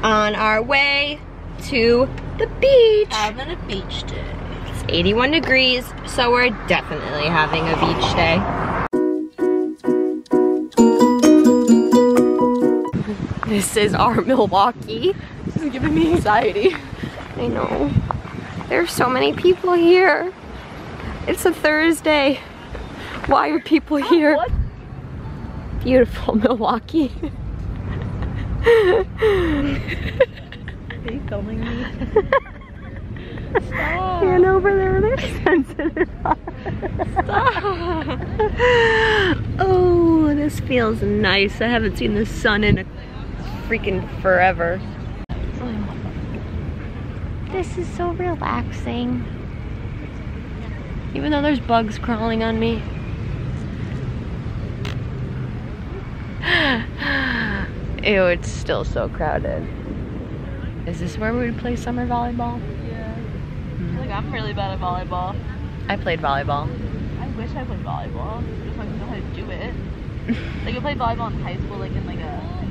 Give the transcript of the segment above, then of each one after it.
on our way to the beach. Having a beach day. It's 81 degrees, so we're definitely having a beach day. This is our Milwaukee. This is giving me anxiety. I know. There's so many people here. It's a Thursday. Why are people here? What? Beautiful Milwaukee. Are you filming me? Stop. And over there, they're sensitive. Stop. Oh, this feels nice. I haven't seen the sun in a freaking forever. This is so relaxing. Even though there's bugs crawling on me. Ew, it's still so crowded. Is this where we would play summer volleyball? Yeah. Like, I'm really bad at volleyball. I played volleyball. I wish I played volleyball. I just don't know how to do it. Like, I played volleyball in high school, like in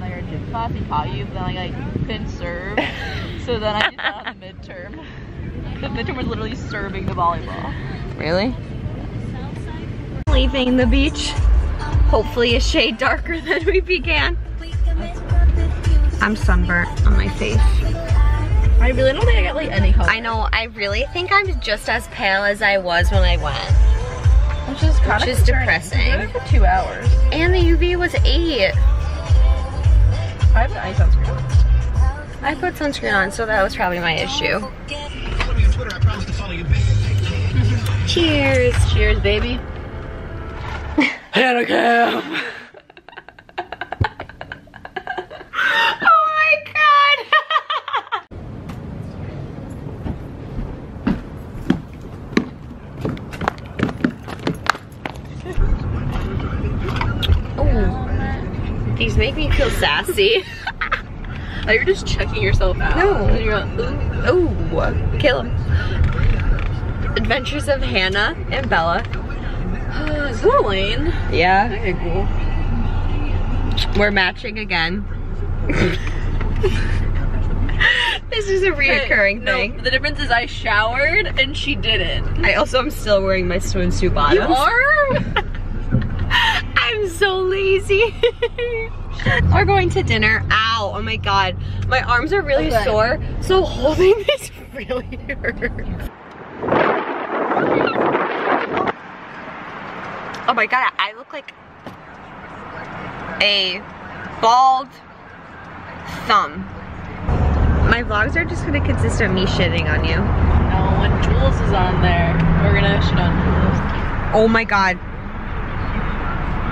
our gym class. They taught you, but then I couldn't serve. So then I did that on the midterm. The midterm was literally serving the volleyball. Really? Leaving the beach. Hopefully a shade darker than we began. I'm sunburnt on my face. I really don't think I got like any color. I know, I really think I'm just as pale as I was when I went. Which is kind of depressing. We were there for 2 hours. And the UV was 8. I have an eye sunscreen on. I put sunscreen on, so that was probably my issue. Cheers. Cheers, baby. Hannah Cam. Oh my god. Oh, these make me feel sassy. Oh, you're just checking yourself out. No. And you're going, ooh. Oh, kill him. Adventures of Hannah and Bella. Is that Elaine? Yeah. Okay, cool. We're matching again. This is a reoccurring thing. No, the difference is I showered and she didn't. I also am still wearing my swimsuit bottoms. You are? I'm so lazy. We're going to dinner. Ow, oh my god. My arms are really sore, so holding this really hurts. Oh my god, I look like a bald thumb. My vlogs are just gonna consist of me shitting on you. No, when Jules is on there, we're gonna shit on Jules. Oh my god.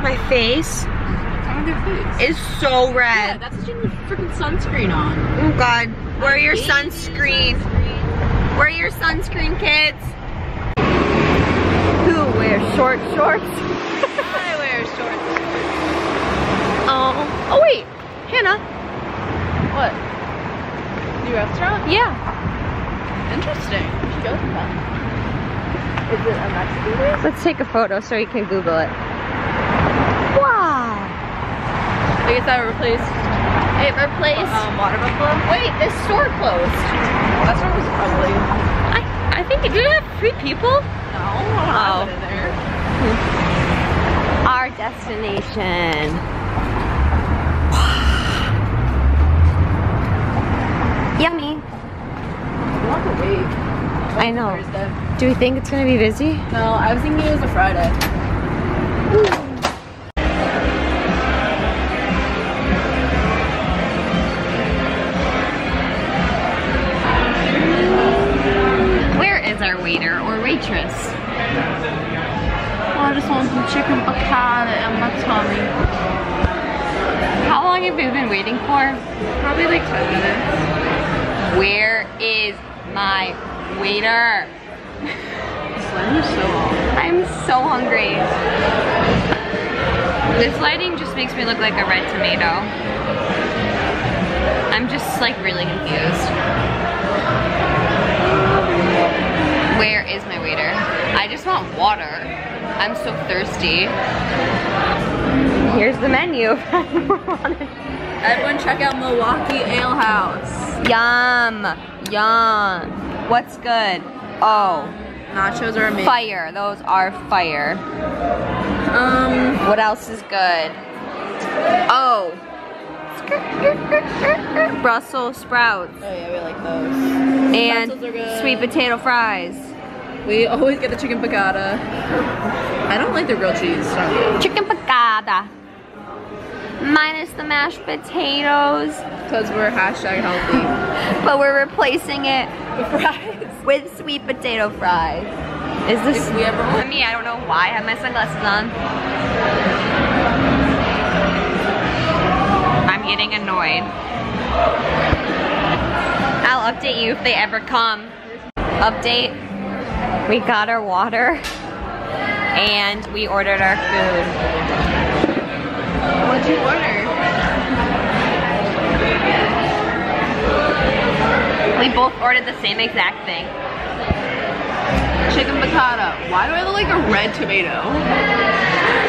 My face On your face. is so Yeah, red. that's what you need freaking sunscreen on. Oh god. Wear your sunscreen. Wear your sunscreen, kids. Who wears short shorts? I wear shorts. Oh wait, Hannah. What? New restaurant? Yeah. Interesting. We should go to that. Is it a Mexican place? Let's take a photo so you can Google it. Wow. I guess I replaced It replaced. Water Buffalo. Wait, this store closed. That store was ugly. I think it did have 3 people. No, I don't have it in there. Our destination. Yummy. We'll have to wait. I know. Thursday. Do we think it's gonna be busy? No, I was thinking it was a Friday. Where is our waiter or waitress? Oh, I just want some chicken piccata in my tummy. How long have you been waiting for? Probably like 10 minutes. Where is my waiter? This lighting is so off. I'm so hungry. This lighting just makes me look like a red tomato. I'm just like really confused. Where is my waiter? I just want water. I'm so thirsty. Here's the menu. Everyone check out Milwaukee Ale House. Yum. Yum. What's good? Oh. Nachos are amazing. Fire. Those are fire. What else is good? Oh. Brussels sprouts. Oh yeah, we like those. And sweet potato fries. We always get the chicken piccata. I don't like the grilled cheese. Chicken piccata. Minus the mashed potatoes. Because we're hashtag healthy. But we're replacing it with fries. With sweet potato fries. Is this? If we ever want. Me, I don't know why I have my sunglasses on. I'm getting annoyed. I'll update you if they ever come. Update. We got our water. And we ordered our food. What'd you order? We both ordered the same exact thing. Chicken piccata. Why do I look like a red tomato?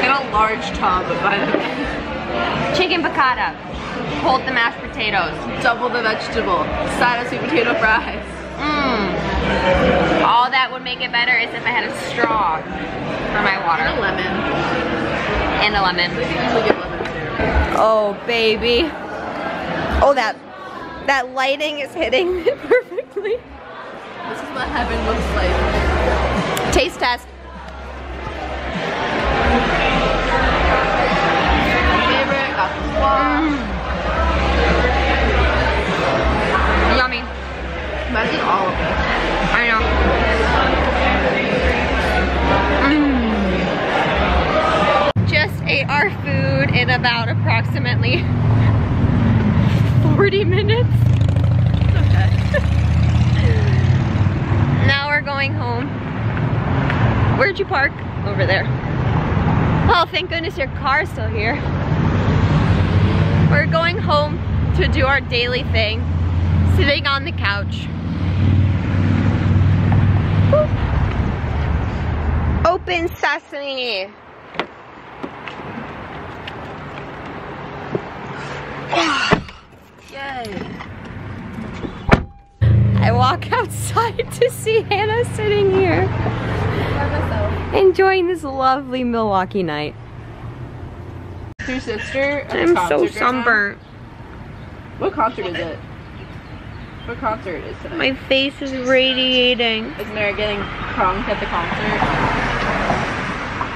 In a large tub, by the way. Chicken piccata. Hold the mashed potatoes. Double the vegetable. Side of sweet potato fries. All that would make it better is if I had a straw for my water. And a lemon. And a lemon. We usually get lemon too. Oh, baby. Oh, that lighting is hitting it perfectly. This is what heaven looks like. Taste test. Favorite, got the squash. Yummy. Imagine all of it. I know. Just ate our food in about approximately 40 minutes. Okay. Now we're going home. Where'd you park? Over there. Oh, thank goodness your car's still here. We're going home to do our daily thing, sitting on the couch. Woo. Open sesame. Yay. I walk outside to see Hannah sitting here, enjoying this lovely Milwaukee night. Your sister. I'm so sunburnt. What concert is it? What concert is tonight? My face is radiating. Is Mary getting crunked at the concert?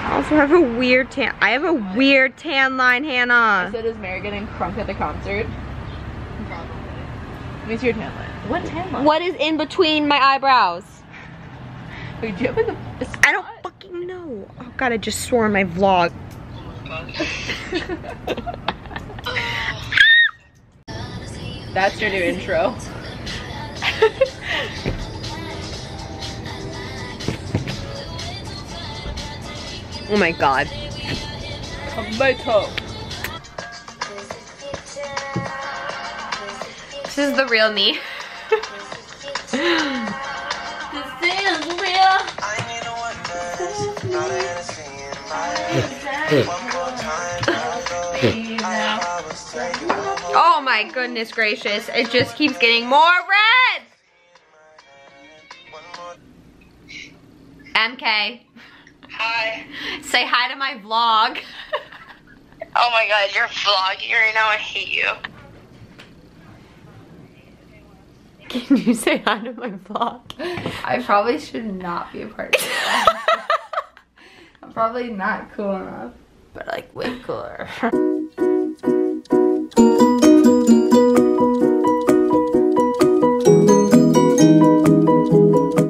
I also have a weird tan. I have a weird tan line, I Hannah. said, is Mary getting crunked at the concert? Probably. Let me see your tan line. What tan line? What is in between my eyebrows? Wait, do you have I don't fucking know. Oh god, I just swore in my vlog. That's your new intro. Oh my god. Tomato. This is the real me. This is real. Oh my goodness gracious. It just keeps getting more red. MK. Hi. Say hi to my vlog. Oh my god, you're vlogging right now. I hate you. Can you say hi to my vlog? I probably should not be a part of that. I'm probably not cool enough, but like way cooler.